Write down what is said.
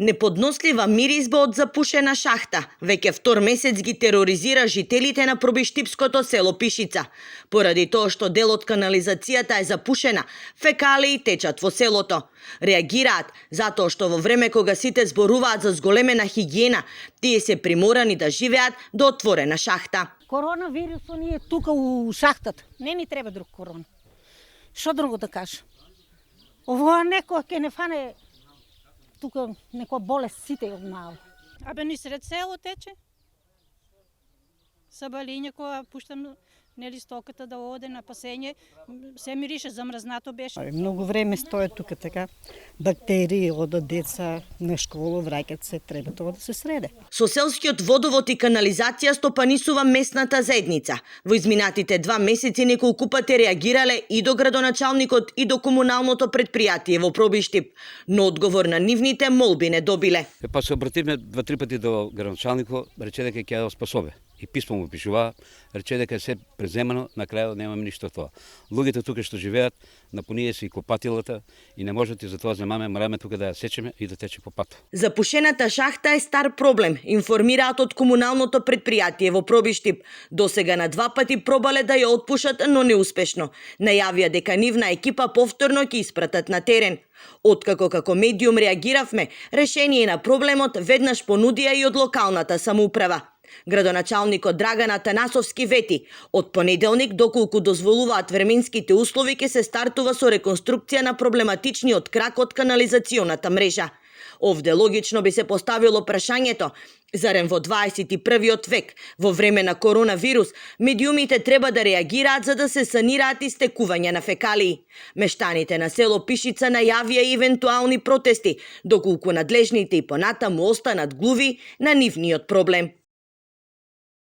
Неподнослива миризба од запушена шахта веќе втор месец ги тероризира жителите на пробиштипското село Пишица. Поради тоа што дел од канализацијата е запушена, фекалии течат во селото. Реагираат затоа што во време кога сите зборуваат за зголемена хигиена, тие се приморани да живеат до отворена шахта. Коронавирусот ни е тука у шахтата. Не ни треба друг корона. Што друго да кажа? Ова некој ќе не фане тука некоја болест сите од мало. Абе ни сред село тече. Са балиња која пуштам нели стоката да оде на пасење, се мирише замрзнато беше. Многу време стои тука така. Бактерии одат деца на школа, враќаат се, треба тоа да се среде. Со селскиот водовод и канализација стопанисува местната заедница. Во изминатите 2 месеци неколку пати реагирале и до градоначалникот и до комуналното предпријатие во Пробиштип, но одговор на нивните молби не добиле. Па се обративме 2-3 пати до градоначалникот, рече дека ќе ја спасове. И писмо му пишува, рече дека се преземано, на крајот немаме ништо тоа. Луѓето тука што живеат, напунија се и копатилата и не можете за тоа земаме, мораме тука да ја сечеме и да тече по патот. Запушената шахта е стар проблем, информираат од комуналното предпријатие во Пробиштип. Досега на 2 пати пробале да ја отпушат, но неуспешно. Најавија дека нивна екипа повторно ќе испратат на терен. Откако како медиум реагиравме, решение на проблемот веднаш понудија и од локалната самоуправа. Градоначалникот Драган Атанасовски вети, од понеделник доколку дозволуваат временските услови ќе се стартува со реконструкција на проблематичниот крак од канализационата мрежа. Овде логично би се поставило прашањето, зарем во 21 век, во време на коронавирус, медиумите треба да реагираат за да се санираат истекувања на фекалии. Мештаните на село Пишица најавија и евентуални протести, доколку надлежните и понатаму останат глуви на нивниот проблем.